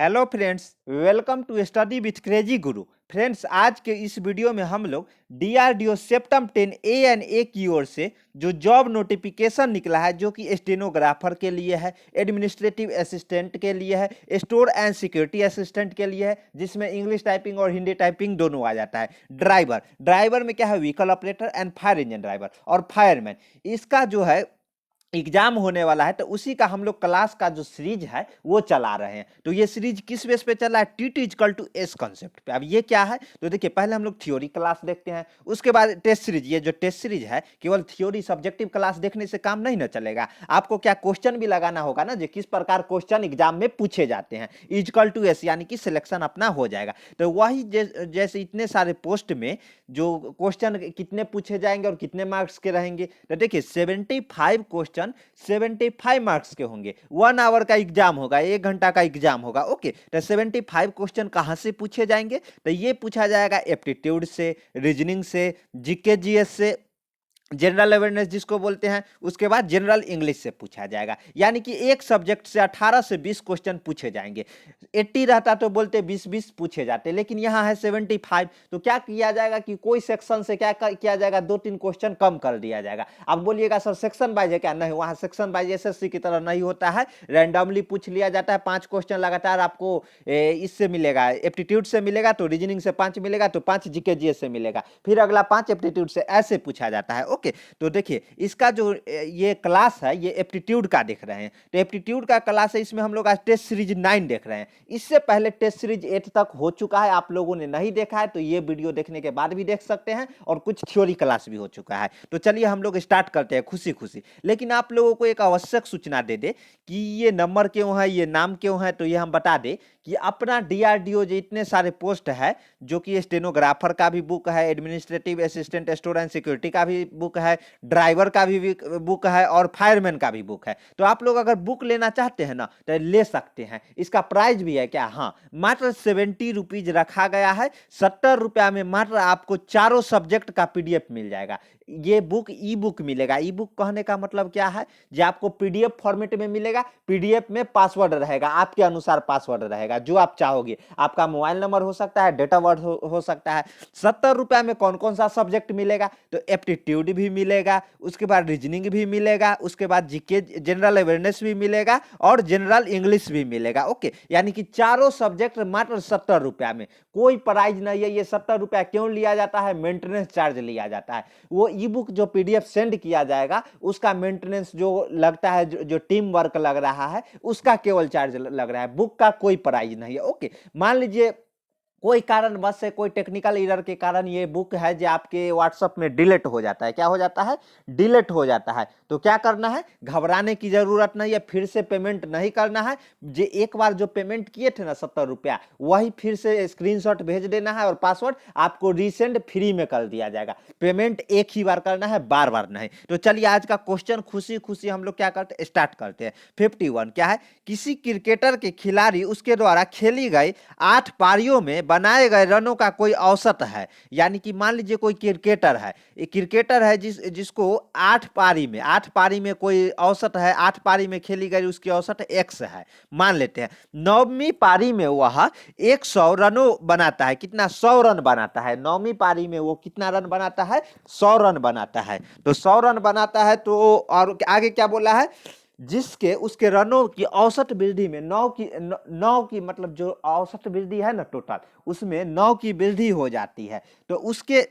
Hello friends, welcome to study with crazy Guru. Friends, आज के इस वीडियो में हम लोग डीआरडीओ सेप्टम 10 ए की ओर से जो जॉब नोटिफिकेशन निकला है, जो कि स्टेनोग्राफर के लिए है, एडमिनिस्ट्रेटिव असिस्टेंट के लिए है, स्टोर एंड सिक्योरिटी असिस्टेंट के लिए है, जिसमें इंग्लिश टाइपिंग और हिंदी टाइपिंग दोनों आ जाता है। ड्राइवर में क्या है, vehicle operator and fire engine driver और फायरमैन। इसका जो है एग्जाम होने वाला है, तो उसी का हम लोग क्लास का जो सीरीज है वो चला रहे हैं। तो ये सीरीज किस बेस पे चल रहा है? T equal to S concept पे। अब ये क्या है, तो देखिए पहले हम लोग थ्योरी क्लास देखते हैं, उसके बाद टेस्ट सीरीज। ये जो टेस्ट सीरीज है, केवल थ्योरी सब्जेक्टिव क्लास देखने से काम नहीं ना चलेगा, आपको क्या क्वेश्चन भी लगाना होगा ना, जो किस प्रकार क्वेश्चन एग्जाम में पूछे जाते हैं। इक्वल टू एस यानी कि सिलेक्शन अपना हो जाएगा। तो वही जैसे इतने सारे पोस्ट में जो क्वेश्चन कितने पूछे जाएंगे और कितने मार्क्स के रहेंगे, तो देखिए 75 क्वेश्चन 75 मार्क्स के होंगे। 1 आवर का एग्जाम होगा, 1 घंटा का एग्जाम होगा। ओके, तो 75 क्वेश्चन कहां से पूछे जाएंगे? तो ये पूछा जाएगा एप्टीट्यूड से, रीजनिंग से, जीके जीएस से, जनरल अवेयरनेस जिसको बोलते हैं, उसके बाद जनरल इंग्लिश से पूछा जाएगा। यानी कि एक सब्जेक्ट से 18 से 20 क्वेश्चन पूछे जाएंगे। 80 रहता तो बोलते 20-20 पूछे जाते, लेकिन यहाँ है 75। तो क्या किया जाएगा कि कोई सेक्शन से क्या किया जाएगा, 2-3 क्वेश्चन कम कर दिया जाएगा। अब बोलिएगा सर सेक्शन वाइज है क्या? नहीं, वहाँ सेक्शन वाइज एसएससी की तरह नहीं होता है। रैंडमली पूछ लिया जाता है। 5 क्वेश्चन लगातार आपको इससे मिलेगा, एप्टीट्यूड से मिलेगा, तो रीजनिंग से 5 मिलेगा, तो 5 जीके जीएस से मिलेगा, फिर अगला 5 एप्टीट्यूड से, ऐसे पूछा जाता है। ओके, तो देखिए इसका जो ये क्लास है, ये एप्टीट्यूड का देख रहे हैं। तो एप्टीट्यूड का क्लास है, इसमें हम लोग आज टेस्ट सीरीज 9 देख रहे हैं। इससे पहले टेस्ट सीरीज 8 तक हो चुका है, आप लोगों ने नहीं देखा है तो ये वीडियो देखने के बाद भी देख सकते हैं, और कुछ थ्योरी क्लास भी हो चुका है। तो चलिए हम लोग स्टार्ट करते हैं खुशी खुशी। लेकिन आप लोगों को एक आवश्यक सूचना दे दे कि ये नंबर क्यों है, ये नाम क्यों है, तो ये हम बता दे कि अपना डीआरडीओ जो इतने सारे पोस्ट है, जो कि स्टेनोग्राफर का भी बुक है, administrative assistant, store and security का भी बुक है, ड्राइवर का भी बुक है, और फायरमैन का भी बुक है। तो आप लोग अगर बुक लेना चाहते हैं ना, तो ले सकते हैं। इसका प्राइस भी है क्या? हाँ, मात्र 70 रुपीज रखा गया है। 70 रुपया में मात्र आपको चारों सब्जेक्ट का पीडीएफ मिल जाएगा। ये बुक ई बुक मिलेगा। ई बुक कहने का मतलब क्या है, जो आपको पीडीएफ फॉर्मेट में मिलेगा। पीडीएफ में पासवर्ड रहेगा, आपके अनुसार पासवर्ड रहेगा जो आप चाहोगे। आपका मोबाइल नंबर हो सकता है, डेट ऑफ बर्थ हो सकता है। 70 रुपया में कौन कौन सा सब्जेक्ट मिलेगा? तो एप्टीट्यूड भी मिलेगा, उसके बाद रीजनिंग भी मिलेगा, उसके बाद जीके जनरल अवेयरनेस भी मिलेगा, और जनरल इंग्लिश भी मिलेगा। ओके, यानी कि चारों सब्जेक्ट मात्र 70 रुपया में। कोई प्राइज नहीं है। ये 70 रुपया क्यों लिया जाता है? मेंटेनेंस चार्ज लिया जाता है। वो ई बुक जो पीडीएफ सेंड किया जाएगा, उसका मेंटेनेंस जो लगता है, जो टीम वर्क लग रहा है, उसका केवल चार्ज लग रहा है। बुक का कोई प्राइज नहीं है। ओके, मान लीजिए कोई कारण बस से, कोई टेक्निकल एरर के कारण ये बुक है जो आपके व्हाट्सएप में डिलीट हो जाता है। क्या हो जाता है? डिलीट हो जाता है। तो क्या करना है? घबराने की जरूरत नहीं है, फिर से पेमेंट नहीं करना है। जो एक बार जो पेमेंट किए थे ना 70 रुपया, वही फिर से स्क्रीनशॉट भेज देना है, और पासवर्ड आपको रीसेंड फ्री में कर दिया जाएगा। पेमेंट एक ही बार करना है, बार बार नहीं। तो चलिए आज का क्वेश्चन खुशी खुशी हम लोग क्या करते हैं, स्टार्ट करते हैं। 51 क्या है? किसी क्रिकेटर के खिलाड़ी उसके द्वारा खेली गई 8 पारियों में बनाए गए रनों का कोई औसत है। यानी कि मान लीजिए कोई क्रिकेटर है, एक क्रिकेटर है जिसको 8 पारी में कोई औसत है, 8 पारी में खेली गई उसकी औसत x है, मान लेते हैं। 9वीं पारी में वह 100 रनों बनाता है। कितना? 100 रन बनाता है। 9वीं पारी में वो कितना रन बनाता है? 100 रन बनाता है। तो 100 रन बनाता है, तो और आगे क्या बोला है? जिसके उसके रनों की औसत वृद्धि में 9 की मतलब जो औसत वृद्धि है ना टोटल, उसमें 9 की वृद्धि हो जाती है। तो उसके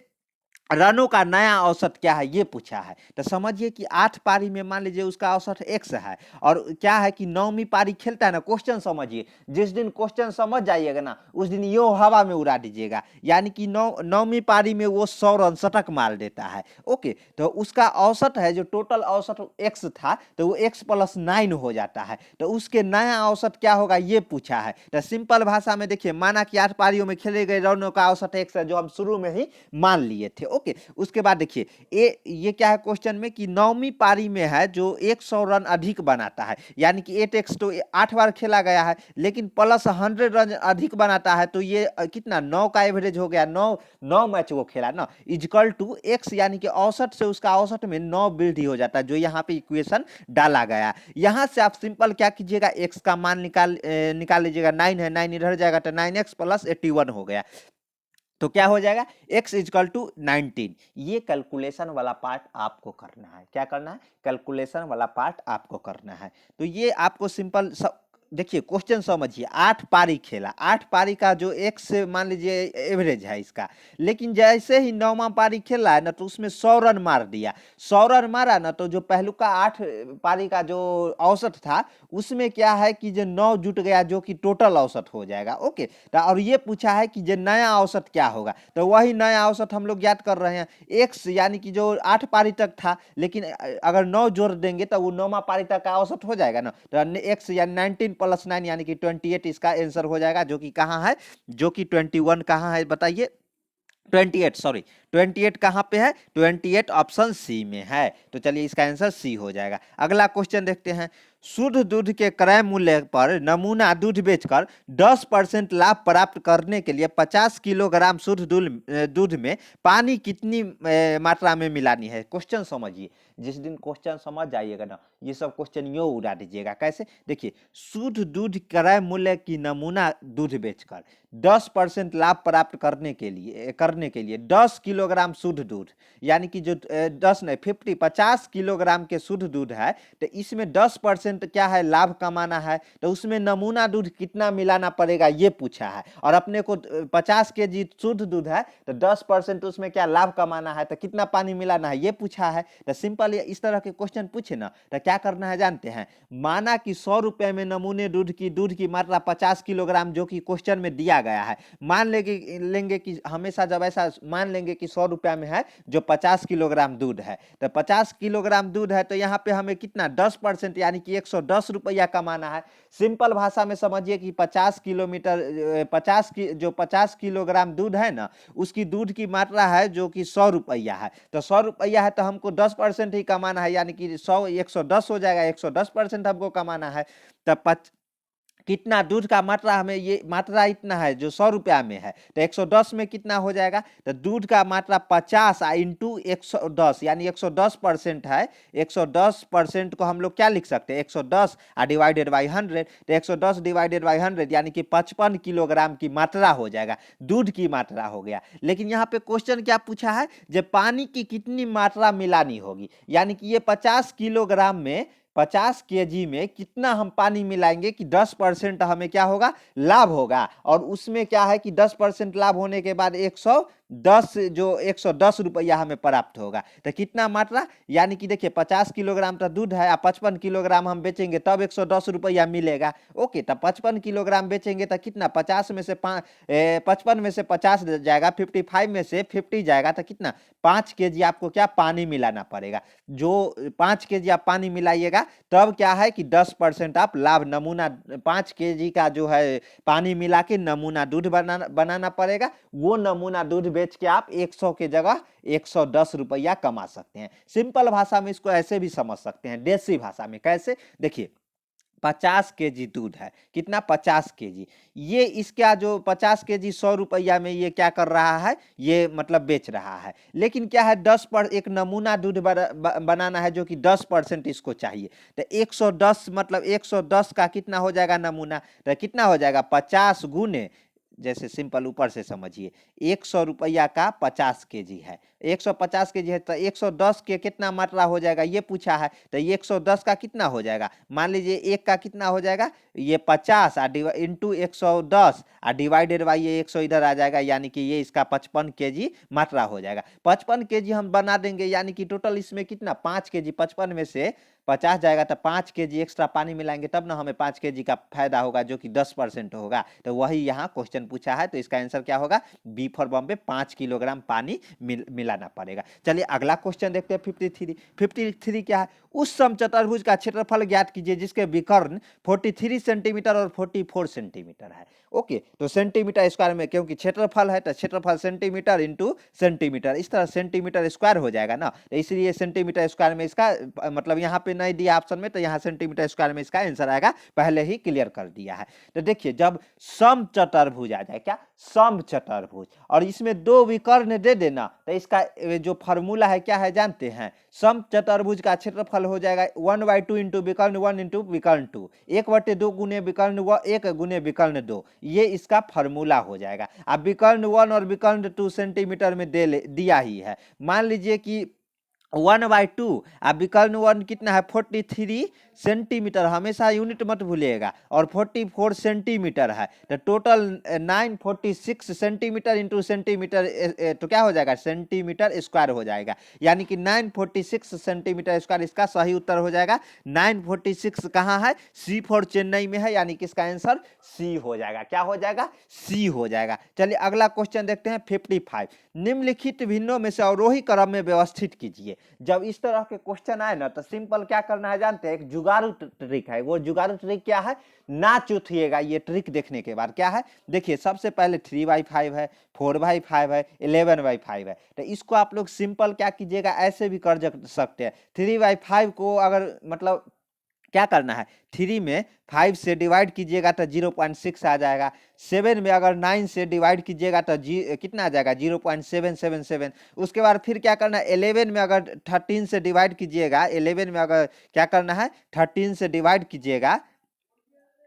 रनों का नया औसत क्या है, ये पूछा है। तो समझिए कि 8 पारी में मान लीजिए उसका औसत x है, और क्या है कि 9वीं पारी खेलता है ना। क्वेश्चन समझिए, जिस दिन क्वेश्चन समझ जाइएगा ना, उस दिन यो हवा में उड़ा दीजिएगा। यानी कि 9वीं पारी में वो 100 रन शतक मार देता है। ओके, तो उसका औसत है, जो टोटल औसत x था, तो वो x + 9 हो जाता है। तो उसके नया औसत क्या होगा, ये पूछा है। तो सिंपल भाषा में देखिए, माना कि 8 पारियों में खेले गए रनों का औसत x है, जो हम शुरू में ही मान लिए थे। ओके, उसके बाद देखिए ये क्या है क्वेश्चन में कि 9वीं पारी में है जो 100 रन अधिक बनाता है, यानी कि 8x तो 8 बार खेला गया है, लेकिन प्लस 100 रन अधिक बनाता है, तो ये कितना 9 का एवरेज हो गया, 9 मैच वो खेला ना, इक्वल टू x, यानी कि औसत से उसका औसत में 9 वृद्धि हो जाता है, जो यहाँ पे इक्वेशन डाला गया। यहाँ से आप सिंपल क्या कीजिएगा, x का मान निकाल लीजिएगा, 9 है, 9 इधर जाएगा तो 9x प्लस 81 हो गया, तो क्या हो जाएगा x इक्वल टू 19। ये कैलकुलेशन वाला पार्ट आपको करना है, क्या करना है, कैलकुलेशन वाला पार्ट आपको करना है। तो ये आपको सिंपल देखिए क्वेश्चन समझिए, 8 पारी खेला, 8 पारी का जो x मान लीजिए एवरेज है इसका, लेकिन जैसे ही 9वां पारी खेला है ना तो उसमें 100 रन मार दिया, 100 रन मारा ना तो जो पहलू का 8 पारी का जो औसत था उसमें क्या है कि जो 9 जुट गया, जो कि टोटल औसत हो जाएगा। ओके, और ये पूछा है कि जो नया औसत क्या होगा, तो वही नया औसत हम लोग याद कर रहे हैं, x यानी कि जो 8 पारी तक था, लेकिन अगर 9 जोड़ देंगे तो वो 9वां पारी तक का औसत हो जाएगा ना, तो x यानी 19 प्लस 9 यानी कि 28 इसका आंसर हो जाएगा, जो कि कहाँ है, जो कि 21 कहाँ है बताइए, 28 सॉरी 28 कहाँ पे है, 28 ऑप्शन सी में है। तो चलिए इसका आंसर सी हो जाएगा। अगला क्वेश्चन देखते हैं, शुद्ध दूध के क्रय मूल्य पर नमूना दूध बेचकर 10% लाभ प्राप्त करने के लिए 50 किलोग्राम शुद्ध दूध में पानी कितनी मात्रा में मिलानी है। क्वेश्चन समझिए, जिस दिन क्वेश्चन समझ जाइएगा ना, ये सब क्वेश्चन यो उड़ा दीजिएगा। कैसे, देखिए, शुद्ध दूध क्रय मूल्य की नमूना दूध बेचकर 10% लाभ प्राप्त करने के लिए 10 किलोग्राम शुद्ध दूध, यानी कि जो 10 नहीं 50 किलोग्राम के शुद्ध दूध है, तो इसमें 10% क्या है लाभ कमाना है, तो उसमें नमूना दूध कितना मिलाना पड़ेगा ये पूछा है, और अपने को 50 केजी शुद्ध दूध है तो 10% उसमें क्या लाभ कमाना है, तो कितना पानी मिलाना है ये पूछा है। तो सिंपल इस तरह के क्वेश्चन पूछे ना तो क्या करना है जानते हैं, माना कि 100 रुपए में नमूने दूध की मात्रा 50 किलोग्राम जो कि क्वेश्चन में दिया गया है, मान लेंगे कि हमेशा जब ऐसा मान लेंगे कि 100 रुपया में है जो 50 किलोग्राम दूध है, तो 50 किलोग्राम दूध है तो यहाँ पे हमें कितना 10% यानी कि 110 रुपया कमाना है। सिंपल भाषा में समझिए कि 50 किलोग्राम दूध है ना, उसकी दूध की मात्रा है जो कि 100 रुपया है, तो 100 रुपया है तो हमको 10% ही कमाना है, यानी कि 100 110 हो जाएगा, 110% हमको कमाना है। तब कितना दूध का मात्रा, हमें ये मात्रा इतना है जो 100 रुपया में है, तो 110 में कितना हो जाएगा, तो दूध का मात्रा 50 इंटू 110 यानी 110% है, 110% को हम लोग क्या लिख सकते हैं, 110 डिवाइडेड बाई 100, तो 110 डिवाइडेड बाई 100 यानी कि 55 किलोग्राम की मात्रा हो जाएगा, दूध की मात्रा हो गया। लेकिन यहाँ पे क्वेश्चन क्या पूछा है, जब पानी की कितनी मात्रा मिलानी होगी, यानी कि ये 50 किलोग्राम में 50 केजी में कितना हम पानी मिलाएंगे कि 10% हमें क्या होगा लाभ होगा, और उसमें क्या है कि 10% लाभ होने के बाद 110 रुपया हमें प्राप्त होगा, तो कितना मात्रा, यानी कि देखिए 50 किलोग्राम तो दूध है, 55 किलोग्राम हम बेचेंगे तब 110 रुपया मिलेगा। ओके, तो 55 किलोग्राम बेचेंगे तो कितना 50 में से 55 में से 50 जाएगा, 55 में से 50 जाएगा, तो कितना 5 केजी आपको क्या पानी मिलाना पड़ेगा। जो 5 केजी आप पानी मिलाइएगा तब क्या है कि 10% आप लाभ, नमूना 5 केजी का जो है पानी मिला के नमूना दूध बनाना पड़ेगा, वो नमूना दूध बेच के आप 100 के जगह 110 रुपया कमा सकते हैं। सिंपल भाषा में इसको ऐसे भी समझ सकते हैं, देसी भाषा में कैसे, देखिए 50 केजी दूध है, कितना 50 केजी, ये इसका जो 50 केजी 100 रुपया में ये क्या कर रहा है, ये मतलब बेच रहा है, लेकिन क्या है एक नमूना दूध बनाना है जो कि 10% इसको चाहिए, तो 110 मतलब 110 का कितना हो जाएगा नमूना, तो कितना हो जाएगा 50 गुने, जैसे सिंपल ऊपर से समझिए 100 रुपया का 50 केजी है, 150 केजी है तो 110 के कितना मात्रा हो जाएगा ये पूछा है, तो ये 110 का कितना हो जाएगा, मान लीजिए एक का कितना हो जाएगा, ये 50 इंटू 110 डिवाइडेड बाई ये 100 इधर आ जाएगा, यानी कि ये इसका 55 केजी मात्रा हो जाएगा। 55 केजी हम बना देंगे, यानी कि टोटल इसमें कितना 5 केजी, 55 में से 50 जाएगा तो 5 केजी एक्स्ट्रा पानी मिलाएंगे तब ना हमें 5 केजी का फायदा होगा, जो कि 10% होगा। तो वही यहाँ क्वेश्चन पूछा है, तो इसका आंसर क्या होगा, बी फॉर बॉम्बे, 5 किलोग्राम पानी मिलाना पड़ेगा। चलिए अगला क्वेश्चन देखते हैं 53। 53 क्या है, उस समचतुर्भुज का क्षेत्रफल ज्ञात कीजिए जिसके विकर्ण 43 सेंटीमीटर और 44 सेंटीमीटर है। ओके, तो सेंटीमीटर स्क्वायर में, क्योंकि क्षेत्रफल है तो क्षेत्रफल सेंटीमीटर इंटू सेंटीमीटर, इस तरह सेंटीमीटर स्क्वायर हो जाएगा ना, तो इसलिए सेंटीमीटर स्क्वायर में इसका मतलब यहाँ पे नहीं दिया ऑप्शन में, तो यहाँ सेंटीमीटर स्क्वायर में इसका आंसर आएगा, पहले ही क्लियर कर दिया है। तो देखिए जब समचतुर्भुज आ जाए, क्या समचतुर्भुज, और इसमें दो विकर्ण दे देना, तो इसका जो फॉर्मूला है क्या है जानते हैं, समचतुर्भुज का क्षेत्रफल हो जाएगा 1/2 इंटू विकर्ण 1 इंटू विकर्ण 2, 1/2 गुने विकर्ण 1 गुने विकर्ण 2, ये इसका फॉर्मूला हो जाएगा। अब विकर्ण 1 और विकर्ण 2 सेंटीमीटर में दिया ही है, मान लीजिए कि 1/2, अब विकर्ण 1 कितना है 43 सेंटीमीटर, हमेशा यूनिट मत भूलिएगा, और 44 सेंटीमीटर है, तो टोटल 946 सेंटीमीटर इंटू सेंटीमीटर, तो क्या हो जाएगा, सेंटीमीटर स्क्वायर हो जाएगा, यानी कि 946 सेंटीमीटर स्क्वायर इसका सही उत्तर हो जाएगा। 946 कहाँ है, सी फॉर चेन्नई में है, यानी कि इसका आंसर सी हो जाएगा, क्या हो जाएगा, सी हो जाएगा। चलिए अगला क्वेश्चन देखते हैं 55। निम्नलिखित भिन्नों में से अवरोही क्रम में व्यवस्थित कीजिए। जब इस तरह के क्वेश्चन आए ना, तो सिंपल क्या करना है जानते हैं, एक जुगाड़ू ट्रिक है, वो जुगाड़ू ट्रिक क्या है, ना चूथिएगा ये ट्रिक देखने के बाद। क्या है, देखिए सबसे पहले 3/5 है, 4/5 है, 11/5 है, तो इसको आप लोग सिंपल क्या कीजिएगा, ऐसे भी कर सकते हैं। 3/5 को अगर मतलब क्या करना है, 3 में 5 से डिवाइड कीजिएगा तो 0.6 आ जाएगा, 7 में अगर 9 से डिवाइड कीजिएगा तो कितना आ जाएगा, 0.777। उसके बाद फिर क्या करना है, 11 में अगर 13 से डिवाइड कीजिएगा, 11 में अगर क्या करना है 13 से डिवाइड कीजिएगा,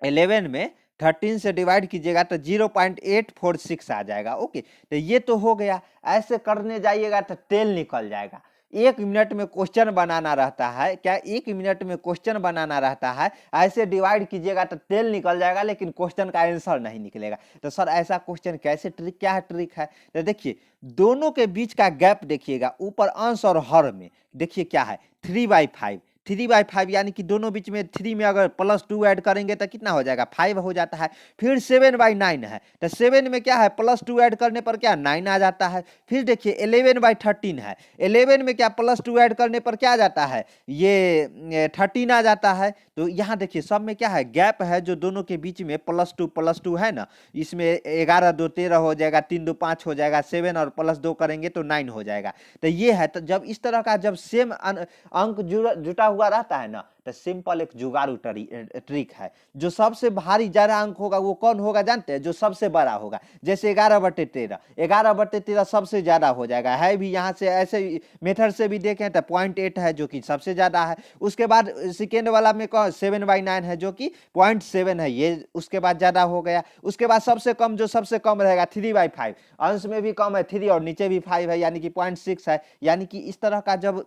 11 में 13 से डिवाइड कीजिएगा तो 0.846 आ जाएगा। ओके, तो ये तो हो गया, ऐसे करने जाइएगा तो तेल निकल जाएगा। 1 मिनट में क्वेश्चन बनाना रहता है, क्या 1 मिनट में क्वेश्चन बनाना रहता है, ऐसे डिवाइड कीजिएगा तो तेल निकल जाएगा, लेकिन क्वेश्चन का आंसर नहीं निकलेगा। तो सर ऐसा क्वेश्चन कैसे, ट्रिक क्या है, ट्रिक है तो देखिए दोनों के बीच का गैप देखिएगा, ऊपर अंश और हर में देखिए क्या है 3/5, 3/5 यानी कि दोनों बीच में 3 में अगर +2 ऐड करेंगे तो कितना हो जाएगा, 5 हो जाता है। फिर 7/9 है, तो 7 में क्या है +2 ऐड करने पर क्या 9 आ जाता है। फिर देखिए 11/13 है, 11 में क्या +2 ऐड करने पर क्या आ जाता है, ये 13 आ जाता है। तो यहाँ देखिए सब में क्या है, गैप है जो दोनों के बीच में +2 है ना, इसमें 11 2 13 हो जाएगा, 3 2 5 हो जाएगा, 7 और +2 करेंगे तो 9 हो जाएगा। तो ये है, तो जब इस तरह का जब सेम अंक जुटा हुआ रहता है ना, तो सिंपल एक जुगाड़ू ट्रिक है। जो सबसे भारी ज्यादा अंक होगा वो कौन होगा जानते हैं, जो सबसे बड़ा होगा। जैसे 11/13, 11/13 सबसे ज्यादा हो जाएगा, है भी यहाँ से ऐसे मेथड से भी देखें तो 0.8 है जो कि सबसे ज्यादा है। उसके बाद सेकेंड वाला में कौन 7/9 है जो कि 0.7 है, ये उसके बाद ज्यादा हो गया। उसके बाद सबसे कम, जो सबसे कम रहेगा 3/5, अंश में भी कम है 3 और नीचे भी 5 है, यानी कि 0.6 है। यानी कि इस तरह का जब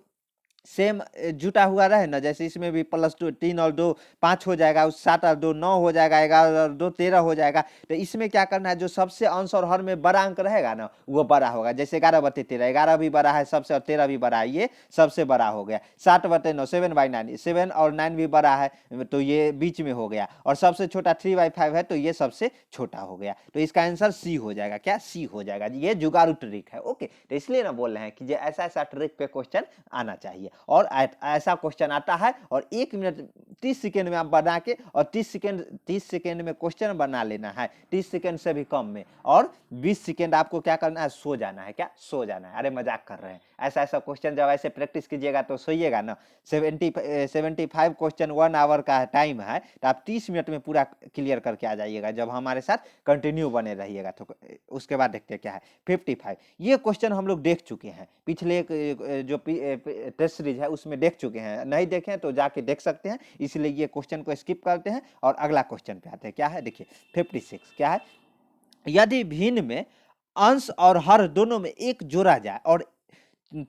सेम जुटा हुआ रहे ना, जैसे इसमें भी +2 3 और 2 5 हो जाएगा, 7 और 2 9 हो जाएगा, 11 और 2 13 हो जाएगा। तो इसमें क्या करना है, जो सबसे अंश और हर में बड़ा अंक रहेगा ना वो बड़ा होगा। जैसे 11/13, 11 भी बड़ा है सबसे और 13 भी बड़ा है, ये सबसे बड़ा हो गया। 7/9 7/9, 7 और 9 भी बड़ा है तो ये बीच में हो गया, और सबसे छोटा 3/5 है तो ये सबसे छोटा हो गया। तो इसका आंसर सी हो जाएगा, क्या सी हो जाएगा, ये जुगाड़ू ट्रिक है। ओके, तो इसलिए ना बोल रहे हैं कि ऐसा ऐसा ट्रिक पे क्वेश्चन आना चाहिए, और ऐसा क्वेश्चन आता है और 1 मिनट 30 सेकेंड में आप बना के, और 30 सेकेंड में क्वेश्चन बना लेना है, 30 सेकेंड से भी कम में, और 20 सेकेंड आपको क्या करना है, सो जाना है। क्या सो जाना है, अरे मजाक कर रहे हैं। ऐसा ऐसा क्वेश्चन जब ऐसे प्रैक्टिस कीजिएगा तो सोइएगा ना। 75 क्वेश्चन 1 आवर का टाइम है, तो आप 30 मिनट में पूरा क्लियर करके आ जाइएगा, जब हमारे साथ कंटिन्यू बने रहिएगा। तो उसके बाद देखते हैं क्या है 55। ये क्वेश्चन हम लोग देख चुके हैं, पिछले एक जो टेस्ट सीरीज है उसमें देख चुके हैं, नहीं देखें तो जाके देख सकते हैं। इसलिए ये क्वेश्चन को स्किप करते हैं और अगला क्वेश्चन पे आते हैं। क्या है देखिए 56 क्या है, यदि भिन्न में अंश और हर दोनों में 1 जोड़ा जाए और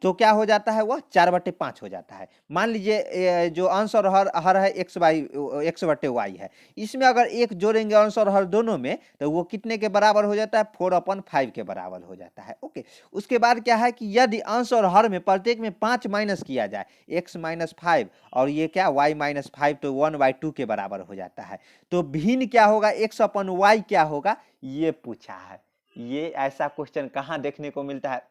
तो क्या हो जाता है, वह 4/5 हो जाता है। मान लीजिए जो अंश और हर हर है x/y है, इसमें अगर एक जोड़ेंगे अंश और हर दोनों में, तो वो कितने के बराबर हो जाता है, 4/5 के बराबर हो जाता है। ओके, उसके बाद क्या है कि यदि अंश और हर में प्रत्येक में 5 माइनस किया जाए, x-5 और ये क्या y-5, तो 1/2 के बराबर हो जाता है। तो भिन्न क्या होगा, x/y क्या होगा, ये पूछा है। ये ऐसा क्वेश्चन कहाँ देखने को मिलता है,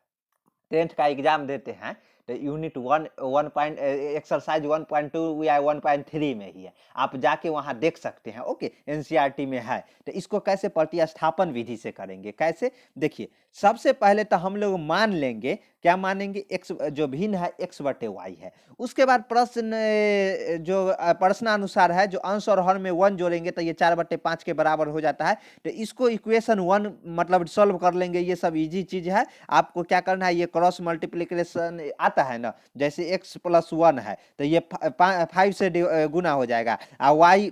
10th का एग्जाम देते हैं तो यूनिट 1 पॉइंट एक्सरसाइज 1.2 या 1.3 में ही है, आप जाके वहां देख सकते हैं। ओके, एनसीईआरटी में है। तो इसको कैसे प्रतिस्थापन विधि से करेंगे, कैसे, देखिए सबसे पहले तो हम लोग मान लेंगे, क्या मानेंगे, x जो भिन्न है x/y है। उसके बाद प्रश्न जो प्रश्नानुसार है, जो अंश और हर में 1 जोड़ेंगे तो ये 4/5 के बराबर हो जाता है। तो इसको इक्वेशन 1 मतलब सॉल्व कर लेंगे, ये सब इजी चीज है। आपको क्या करना है, ये क्रॉस मल्टीप्लिकेशन आता है ना, जैसे x+1 है तो ये 5 से गुना हो जाएगा, और y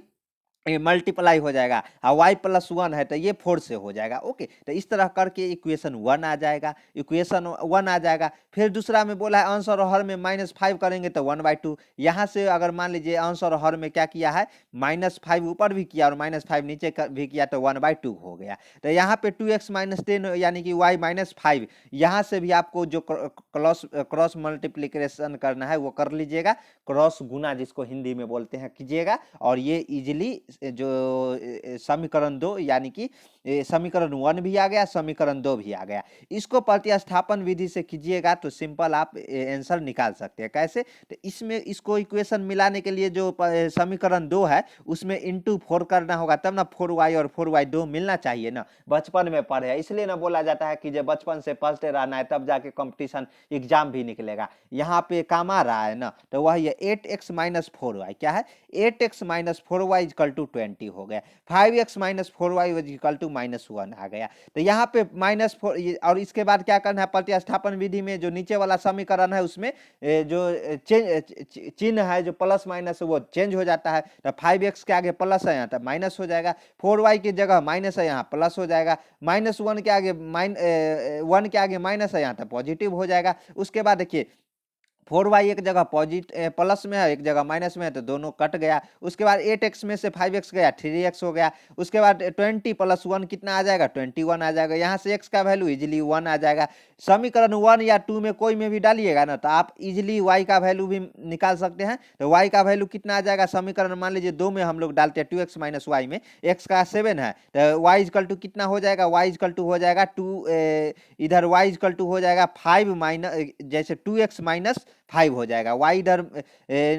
मल्टीप्लाई हो जाएगा, और y+1 है तो ये 4 से हो जाएगा। ओके, तो इस तरह करके इक्वेशन 1 आ जाएगा, इक्वेशन 1 आ जाएगा। फिर दूसरा में बोला है अंश और हर में -5 करेंगे तो 1/2। यहाँ से अगर मान लीजिए अंश और हर में क्या किया है, -5 ऊपर भी किया और -5 नीचे भी किया, तो 1/2 हो गया। तो यहाँ पे 2x - 10 यानी कि y-5, यहाँ से भी आपको जो क्रॉस मल्टीप्लिकेशन करना है वो कर लीजिएगा, क्रॉस गुना जिसको हिंदी में बोलते हैं कीजिएगा, और ये इजिली जो समीकरण 2 यानी कि समीकरण 1 भी आ गया, समीकरण 2 भी आ गया। इसको प्रतिस्थापन विधि से कीजिएगा तो सिंपल आप आंसर निकाल सकते हैं। कैसे, तो इसमें इसको इक्वेशन मिलाने के लिए जो समीकरण 2 है उसमें इंटू 4 करना होगा, तब ना 4y और 4y2 मिलना चाहिए ना, बचपन में पढ़े हैं, इसलिए ना बोला जाता है कि जब बचपन से पढ़ते रहना है तब जाके कंपटीशन एग्जाम भी निकलेगा। यहाँ पे काम आ रहा है ना, तो वह ये 8x - 4y क्या है, 8x - 4y = 20 हो गया, 5x - 4y = -1 आ गया। तो यहाँ पे -4, और इसके बाद क्या करना है, प्रतिस्थापन विधि में जो नीचे वाला समीकरण है उसमें जो चिन्ह है, जो प्लस माइनस वो चेंज हो जाता है। तो 5x के आगे प्लस है, यहाँ तो माइनस हो जाएगा, 4y की जगह माइनस है, यहाँ प्लस हो जाएगा, -1 के आगे 1 के आगे माइनस है, यहाँ तो पॉजिटिव हो जाएगा। उसके बाद देखिए 4y एक जगह प्लस में है, एक जगह माइनस में है, तो दोनों कट गया। उसके बाद 8x में से 5x गया, 3x हो गया। उसके बाद 20 + 1 कितना आ जाएगा, 21 आ जाएगा। यहाँ से x का वैल्यू इजिली 1 आ जाएगा। समीकरण 1 या 2 में कोई में भी डालिएगा ना, तो आप इजिली y का वैल्यू भी निकाल सकते हैं। तो y का वैल्यू कितना आ जाएगा, समीकरण मान लीजिए 2 में हम लोग डालते हैं 2x - y में, x का 7 है, तो y = कितना हो जाएगा, y = हो जाएगा 2, इधर y = हो जाएगा 5 माइनस, जैसे 2x - 5 हो जाएगा, y इधर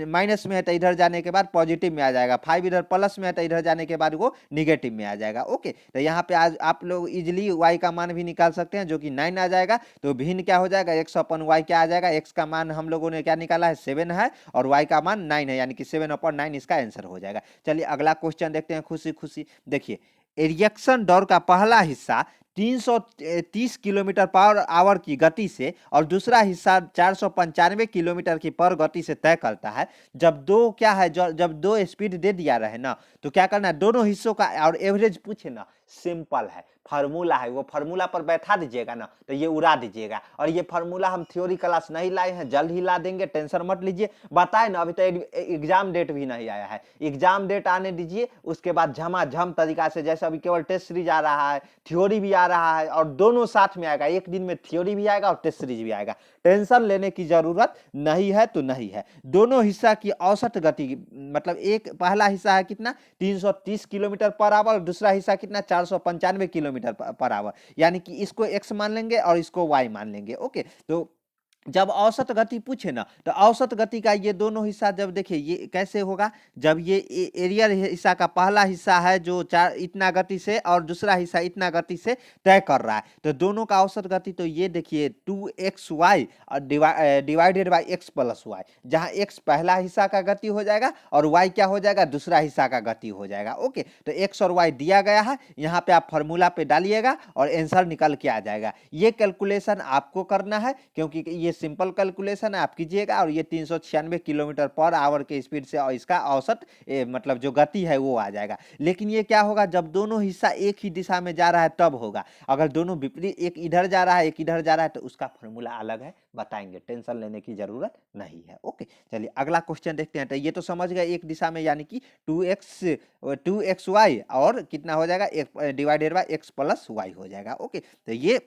माइनस में है तो इधर जाने के बाद पॉजिटिव में आ जाएगा, 5 इधर प्लस में है तो इधर जाने के बाद वो निगेटिव में आ जाएगा। ओके, तो यहाँ पे आज आप लोग इजिली y का मान भी निकाल सकते हैं, जो कि 9 आ जाएगा। तो भिन्न क्या हो जाएगा, x/y क्या आ जाएगा, x का मान हम लोगों ने क्या निकाला है, 7 है, और y का मान 9 है, यानी कि 7/9 इसका आंसर हो जाएगा। चलिए अगला क्वेश्चन देखते हैं खुशी खुशी। देखिए, रिएक्शन दौर का पहला हिस्सा 330 किलोमीटर/आवर की गति से और दूसरा हिस्सा 495 किलोमीटर की पर गति से तय करता है। जब दो क्या है, जब दो स्पीड दे दिया रहे ना, तो क्या करना है, दोनों हिस्सों का और एवरेज पूछे ना, सिंपल है, फार्मूला है, वो फार्मूला पर बैठा दीजिएगा ना तो ये उड़ा दीजिएगा। और ये फार्मूला हम थ्योरी क्लास नहीं लाए हैं, जल्द ही ला देंगे, टेंशन मत लीजिए। बताए ना, अभी तो एग्जाम डेट भी नहीं आया है, एग्जाम डेट आने दीजिए, उसके बाद झमाझम तरीका से, जैसे अभी केवल टेस्ट सीरीज आ रहा है, थ्योरी भी आ रहा है, और दोनों साथ में आएगा, एक दिन में थ्योरी भी आएगा और टेस्ट सीरीज भी आएगा। टेंशन लेने की जरूरत नहीं है, तो नहीं है। दोनों हिस्सा की औसत गति, मतलब एक पहला हिस्सा है कितना, 330 किलोमीटर/आवर, दूसरा हिस्सा कितना, 495 किलोमीटर/आवर, यानी कि इसको x मान लेंगे और इसको y मान लेंगे। ओके, तो जब औसत गति पूछे ना, तो औसत गति का ये दोनों हिस्सा, जब देखिए ये कैसे होगा, जब ये एरियल हिस्सा का पहला हिस्सा है जो इतना गति से और दूसरा हिस्सा इतना गति से तय कर रहा है, तो दोनों का औसत गति, तो ये देखिए 2xy और डिवाइडेड बाई x + y, जहां x पहला हिस्सा का गति हो जाएगा और y क्या हो जाएगा, दूसरा हिस्सा का गति हो जाएगा। ओके, तो x और y दिया गया है, यहाँ पे आप फॉर्मूला पे डालिएगा और आंसर निकल के आ जाएगा। ये कैलकुलेशन आपको करना है, क्योंकि ये सिंपल कैलकुलेशन है, आप कीजिएगा। और ये 396 किलोमीटर पर आवर के स्पीड से और इसका औसत मतलब जो गति है वो आ जाएगा। लेकिन ये क्या होगा, जब दोनों हिस्सा एक ही दिशा में जा रहा है तब होगा। अगर दोनों विपरीत, एक इधर जा रहा है एक इधर जा रहा है, तो उसका फॉर्मूला अलग है, बताएंगे, टेंशन लेने की जरूरत नहीं है। ओके, चलिए अगला क्वेश्चन देखते हैं। तो ये तो समझ गए एक दिशा में, यानी कि 2xy और कितना हो जाएगा, divided by x plus Y हो जाएगा। ओके, तो ये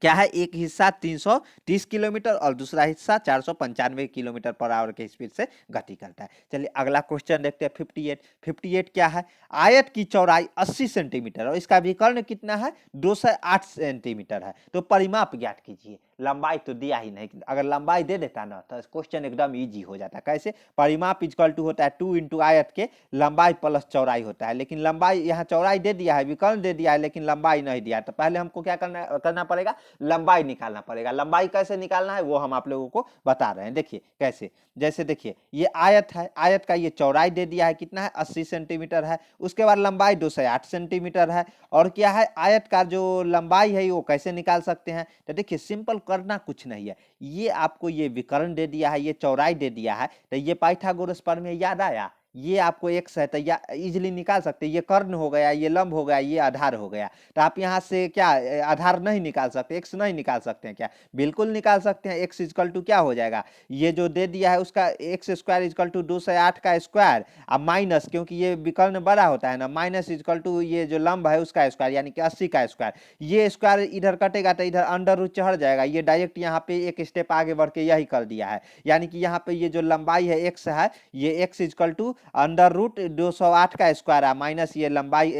क्या है, एक हिस्सा 330 किलोमीटर और दूसरा हिस्सा 495 किलोमीटर पर आवर के स्पीड से गति करता है। चलिए अगला क्वेश्चन देखते हैं 58। 58 क्या है, आयत की चौड़ाई 80 सेंटीमीटर और इसका विकर्ण कितना है, 208 सेंटीमीटर है। तो परिमाप ज्ञात कीजिए। लंबाई तो दिया ही नहीं, अगर लंबाई दे देता ना तो क्वेश्चन एकदम इजी हो जाता। कैसे, परिमाप इक्वल टू होता है 2 इंटू आयत के लंबाई प्लस चौड़ाई होता है। लेकिन लंबाई, यहाँ चौड़ाई दे दिया है, विकर्ण दे दिया है, लेकिन लंबाई नहीं दिया है। तो पहले हमको क्या करना पड़ेगा, लंबाई निकालना पड़ेगा। लंबाई कैसे निकालना है वो हम आप लोगों को बता रहे हैं। देखिए कैसे, जैसे देखिए ये आयत है, आयत का ये चौड़ाई दे दिया है कितना है, 80 सेंटीमीटर है। उसके बाद लंबाई 208 सेंटीमीटर है। और क्या है, आयत का जो लंबाई है वो कैसे निकाल सकते हैं, तो देखिए सिंपल करना कुछ नहीं है, ये आपको ये विकर्ण दे दिया है, ये चौड़ाई दे दिया है, तो ये पाइथागोरस प्रमेय याद आया, ये आपको x है तो या इजिली निकाल सकते हैं। ये कर्ण हो गया, ये लंब हो गया, ये आधार हो गया। तो आप यहाँ से क्या आधार नहीं निकाल सकते, x नहीं निकाल सकते हैं क्या, बिल्कुल निकाल सकते हैं। x इजकल टू क्या हो जाएगा, ये जो दे दिया है उसका एक्स स्क्वायर इजकल टू 208 का स्क्वायर, अब माइनस, क्योंकि ये विकर्ण बड़ा होता है ना, माइनस इजकल टू ये जो लंब है उसका स्क्वायर, यानी कि 80 का स्क्वायर। ये स्क्वायर इधर कटेगा तो इधर अंडर रूट चढ़ जाएगा। ये डायरेक्ट यहाँ पे एक स्टेप आगे बढ़ के यही कर दिया है, यानी कि यहाँ पे ये जो लंबाई है x है, ये x equal to under root 208 का स्क्वायर है माइनस ये लंबाई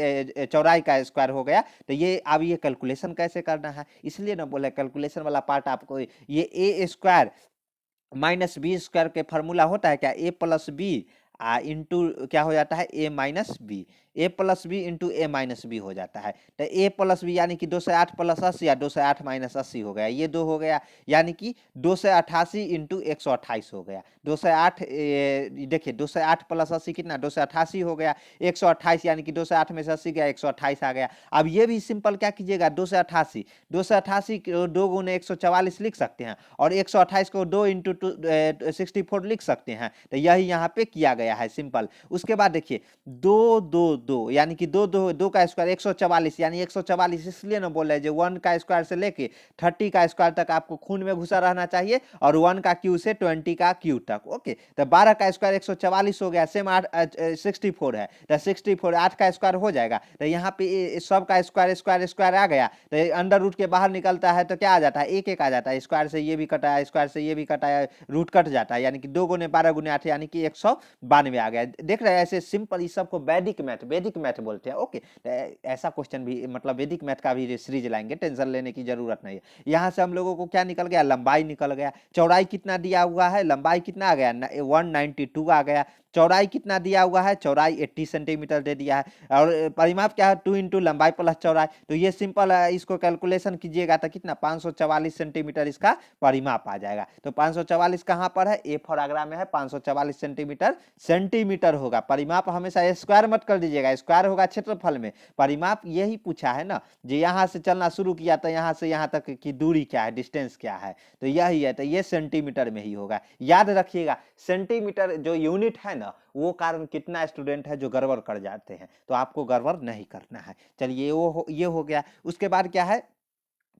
चौड़ाई का स्क्वायर हो गया। तो ये अब ये कैलकुलेशन कैसे करना है, इसलिए ना बोले कैलकुलेशन वाला पार्ट आपको, ये ए स्क्वायर माइनस बी स्क्वायर के फॉर्मूला होता है क्या, ए प्लस बी इंटू क्या हो जाता है, ए माइनस बी, ए प्लस बी इंटू ए माइनस बी हो जाता है। तो ए प्लस बी यानी कि 208 प्लस 80 या 208 माइनस 80 हो गया, ये 2 हो गया, यानी कि 288 इंटू 128 हो गया। 208 देखिए 208 प्लस 80 कितना, 288 हो गया, 128 यानी कि 208 में से 80 गया, 128 आ गया। अब ये भी सिंपल क्या कीजिएगा, 288 को 2 गुने 144 लिख सकते हैं, और 128 को 2 इंटू 64 लिख सकते हैं। तो यही यहाँ पे किया गया है सिंपल। उसके बाद देखिए 2 2 2 यानी कि 2 2 2 का स्क्वायर 144, यानी 144 इसलिए ना बोल रहे जो 1 का स्क्वायर से लेके 30 का स्क्वायर तक आपको खून में घुसा रहना चाहिए, और 1 का क्यू से 20 का क्यू तक। ओके, तो 12 का स्क्वायर 144 हो गया, सेम 64 है, तो 64 8 का स्क्वायर हो जाएगा। तो यहाँ पे सब का स्क्वायर स्क्वायर स्क्वायर आ गया, तो अंडर रूट के बाहर निकलता है तो क्या आ जाता है, एक एक आ जाता है। स्क्वायर से ये भी कटाया, स्क्वायर से ये भी कटाया, रूट कट जाता है, यानी कि 2 गुने 12 गुने 8 यानी कि 192 आ गया। देख रहे हैं ऐसे सिंपल, इस सबको वैदिक मैथ बोलते हैं। ओके, ऐसा क्वेश्चन भी मतलब वैदिक मैथ का भी सीरीज लाएंगे, टेंशन लेने की जरूरत नहीं है। यहाँ से हम लोगों को क्या निकल गया, लंबाई निकल गया। चौड़ाई कितना दिया हुआ है, लंबाई कितना आ गया 192 आ गया। चौड़ाई कितना दिया हुआ है, चौड़ाई 80 सेंटीमीटर दे दिया है, और परिमाप क्या है 2 इंटू लंबाई प्लस चौड़ाई। तो ये सिंपल है, इसको कैलकुलेशन कीजिएगा तो कितना 544 सेंटीमीटर इसका परिमाप आ जाएगा। तो 544 कहाँ पर है, ए फॉराग्राम में है, 544 सेंटीमीटर, सेंटीमीटर होगा। परिमाप हमेशा स्क्वायर मत कर दीजिएगा, स्क्वायर होगा क्षेत्रफल में। परिमाप यही पूछा है ना, जो यहाँ से चलना शुरू किया तो यहाँ से यहाँ तक की दूरी क्या है, डिस्टेंस क्या है, तो यही है, तो ये सेंटीमीटर में ही होगा। याद रखिएगा सेंटीमीटर जो यूनिट है ना, वो कारण कितना स्टूडेंट है जो गड़बड़ कर जाते हैं, तो आपको गड़बड़ नहीं करना है। चलिए ये हो गया। उसके बाद क्या है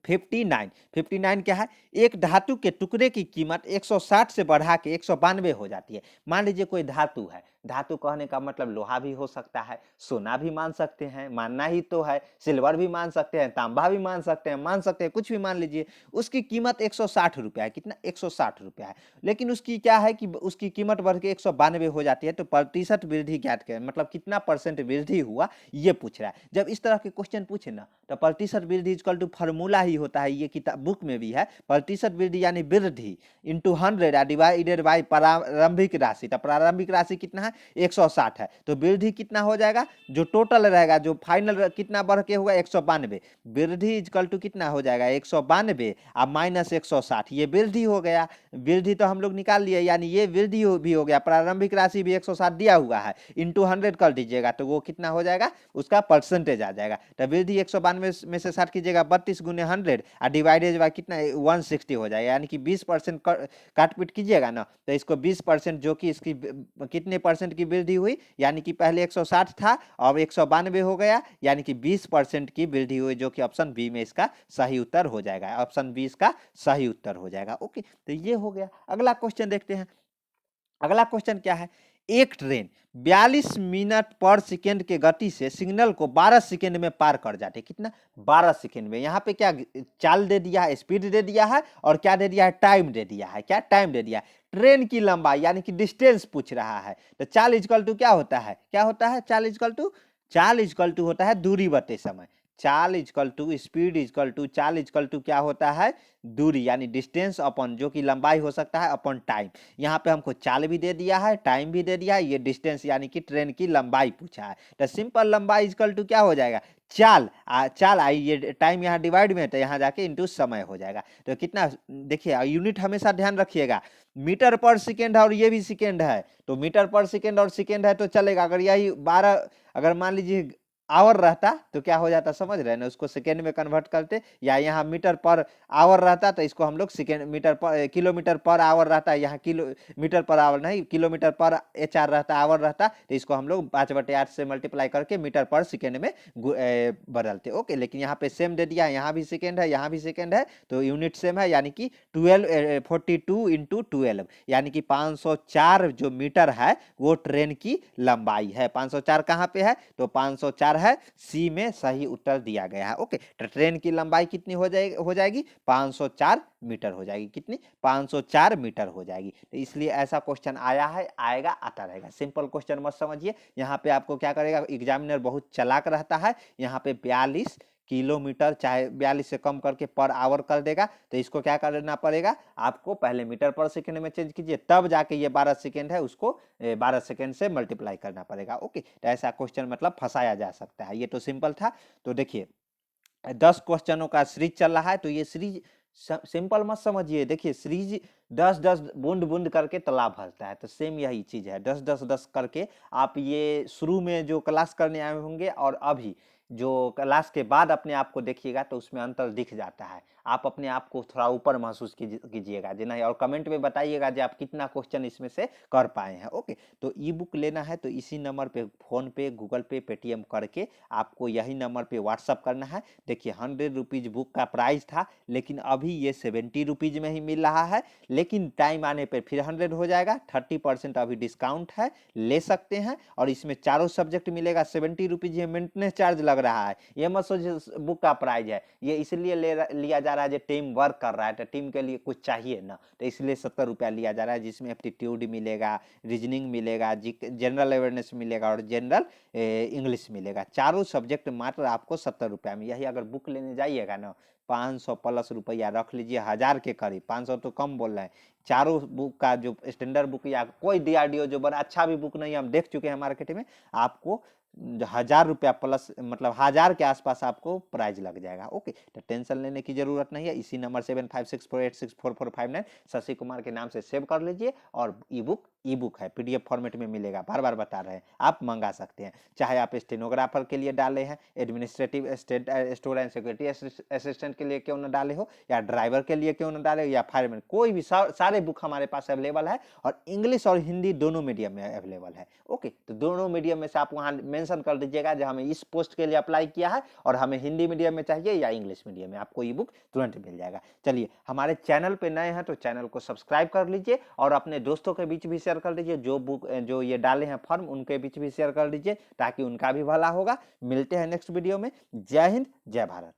59 क्या है, एक धातु के टुकड़े की कीमत 160 से बढ़ा के 192 हो जाती है। मान लीजिए कोई धातु है, धातु कहने का मतलब लोहा भी हो सकता है, सोना भी मान सकते हैं, मानना ही तो है, सिल्वर भी मान सकते हैं, तांबा भी मान सकते हैं, कुछ भी मान लीजिए। उसकी कीमत 160 रुपया है, कितना 160 रुपया है। लेकिन उसकी क्या है कि उसकी कीमत बढ़ के 192 हो जाती है। तो प्रतिशत वृद्धि ज्ञात करें, मतलब कितना परसेंट वृद्धि हुआ ये पूछ रहा है। जब इस तरह के क्वेश्चन पूछे ना, तो प्रतिशत वृद्धि इक्वल टू फॉर्मूला ही होता है, ये किताब बुक में भी है। प्रतिशत वृद्धि यानी वृद्धि इंटू 100 डिवाइडेड बाई प्रारंभिक राशि। तो प्रारंभिक राशि कितना है 160 है, तो वृद्धि कितना हो जाएगा, जो टोटल रहेगा, जो फाइनल कितना बढ़ के होगा 192, वृद्धि इक्वल टू कितना हो जाएगा 192 अब माइनस 160, ये वृद्धि हो गया। वृद्धि तो हम लोग निकाल लिए, यानी ये वृद्धि भी हो गया, प्रारंभिक राशि भी 160 दिया हुआ है, इंटू 100 कर दीजिएगा तो वो कितना हो जाएगा, उसका परसेंटेज आ जाएगा। तो वृद्धि 192 में से 60 कीजिएगा 32 गुने 100 और डिवाइडेड बाय कितना 160 हो जाएगा, यानी कि 20% काट पीट कीजिएगा ना, तो इसको 20% जो कि इसकी कितने परसेंट की वृद्धि हुई, यानी कि पहले 160 था अब 192 हो गया, यानी कि 20% की वृद्धि हुई, जो कि ऑप्शन बी में इसका सही उत्तर हो जाएगा, ऑप्शन बी इसका सही उत्तर हो जाएगा। ओके, तो ये हो गया। अगला क्वेश्चन देखते हैं। अगला क्वेश्चन क्या है, एक ट्रेन 42 मिनट पर सेकेंड के गति से सिग्नल को 12 सेकेंड में पार कर जाते, कितना 12 सेकेंड में। यहाँ पे क्या चाल दे दिया है, स्पीड दे दिया है, और क्या दे दिया है, टाइम दे दिया है। क्या टाइम दे दिया है, ट्रेन की लंबाई यानी कि डिस्टेंस पूछ रहा है। तो चाल इक्वल टू क्या होता है, क्या होता है, चाल इक्वल टू होता है दूरी बटे समय। चाल equal to speed equal to चाल इक्वल टू क्या होता है, दूरी यानी डिस्टेंस अपन जो कि लंबाई हो सकता है अपन टाइम। यहाँ पे हमको चाल भी दे दिया है, टाइम भी दे दिया है, ये डिस्टेंस यानी कि ट्रेन की लंबाई पूछा है। तो सिंपल लंबाई इक्वल टू क्या हो जाएगा, चाल आई, ये टाइम यहाँ डिवाइड में है तो यहाँ जाके इंटू समय हो जाएगा। तो कितना, देखिए यूनिट हमेशा ध्यान रखिएगा, मीटर पर सेकेंड है और ये भी सेकेंड है, तो मीटर पर सेकेंड और सेकेंड है तो चलेगा। अगर यही 12 अगर मान लीजिए आवर रहता तो क्या हो जाता, समझ रहे हैं ना, उसको सेकेंड में कन्वर्ट करते, या यहाँ मीटर पर आवर रहता तो इसको हम लोग सेकेंड मीटर पर किलोमीटर पर आवर रहता है, यहाँ किलोमीटर पर आवर नहीं, किलोमीटर पर HR रहता, आवर रहता, तो इसको हम लोग 5/8 से मल्टीप्लाई करके मीटर पर सेकेंड में बदलते। ओके, लेकिन यहाँ पे सेम दे दिया है, यहाँ भी सेकेंड है, यहाँ भी सेकेंड है, तो यूनिट सेम है, यानी कि 42 इंटू 12 यानी कि 504 जो मीटर है वो ट्रेन की लंबाई है। 504 कहाँ पे है, तो 504 है, सी में सही उत्तर दिया गया है। ओके, तो ट्रेन की लंबाई कितनी हो जाएगी 504 मीटर हो जाएगी, कितनी 504 मीटर हो जाएगी। तो इसलिए ऐसा क्वेश्चन आया है, आएगा, आता रहेगा। सिंपल क्वेश्चन मत समझिए, यहाँ पे आपको क्या करेगा, एग्जामिनर बहुत चालाक रहता है, यहाँ पे 42 किलोमीटर चाहे 42 से कम करके पर आवर कर देगा, तो इसको क्या करना पड़ेगा, आपको पहले मीटर पर सेकंड में चेंज कीजिए, तब जाके ये 12 सेकंड है उसको 12 सेकंड से मल्टीप्लाई करना पड़ेगा। ओके, तो ऐसा क्वेश्चन मतलब फंसाया जा सकता है। ये तो सिंपल था। तो देखिए 10 क्वेश्चनों का सीरीज चल रहा है, तो ये सीरीज सिंपल मत समझिए, देखिए सीरीज 10-10 बूंद बूंद करके तालाब भरता है, तो सेम यही चीज है, 10-10-10 करके आप ये शुरू में जो क्लास करने आए होंगे और अभी जो क्लास के बाद अपने आप को देखिएगा तो उसमें अंतर दिख जाता है। आप अपने आप को थोड़ा ऊपर महसूस कीजिएगा जी नहीं, और कमेंट में बताइएगा कि आप कितना क्वेश्चन इसमें से कर पाए हैं। ओके, तो ई बुक लेना है तो इसी नंबर पे फोन पे, गूगल पे, पेटीएम करके आपको यही नंबर पे व्हाट्सअप करना है। देखिए 100 रुपीज बुक का प्राइस था, लेकिन अभी ये 70 रुपीज में ही मिल रहा है, लेकिन टाइम आने पर फिर 100 हो जाएगा। 30% अभी डिस्काउंट है, ले सकते हैं। और इसमें चारों सब्जेक्ट मिलेगा। 70 रुपीज ये मेंटेनेंस चार्ज लग रहा है, ये मत सोचिए बुक का प्राइस है, ये इसलिए लिया जा रहा है जो टीम वर्क कर रहा है, तो टीम के लिए कुछ चाहिए ना, तो इसलिए 70 रुपया लिया जा रहा है, जिसमें एप्टीट्यूड मिलेगा, रीजनिंग मिलेगा, जनरल अवेयरनेस मिलेगा और जनरल इंग्लिश मिलेगा। चारों सब्जेक्ट मात्र आपको 70 रुपया में। यही अगर बुक लेने जाइएगा ना 500 प्लस रुपया रख लीजिए, 1000 के करीब, 500 तो कम बोल रहे हैं। चारों बुक का जो स्टैंडर्ड बुक या कोई DRDO जो बड़ा अच्छा भी बुक नहीं, हम देख चुके हैं मार्केट में, आपको 1000 रुपया प्लस मतलब 1000 के आसपास आपको प्राइस लग जाएगा। ओके, तो टेंशन लेने की जरूरत नहीं है। इसी नंबर 7564864459 शशि कुमार के नाम से सेव कर लीजिए, और ई बुक है, PDF फॉर्मेट में मिलेगा, बार बार बता रहे हैं, आप मंगा सकते हैं। चाहे आप स्टेनोग्राफर के लिए डाले हैं, administrative store and security assistant के लिए क्यों न डाले हो, या ड्राइवर के लिए क्यों न डाले हो, या फायरमैन, कोई भी सारे बुक हमारे पास अवेलेबल है, और इंग्लिश और हिंदी दोनों मीडियम में अवेलेबल है। ओके, तो दोनों मीडियम में से आप वहां मेंशन कर दीजिएगा जो हमें इस पोस्ट के लिए अप्लाई किया है, और हमें हिंदी मीडियम में चाहिए या इंग्लिश मीडियम में, आपको ई बुक तुरंत मिल जाएगा। चलिए, हमारे चैनल पे नए हैं तो चैनल को सब्सक्राइब कर लीजिए, और अपने दोस्तों के बीच भी शेयर कर दीजिए, जो ये डाले हैं फॉर्म उनके बीच भी शेयर कर दीजिए, ताकि उनका भी भला होगा। मिलते हैं नेक्स्ट वीडियो में। जय हिंद, जय भारत।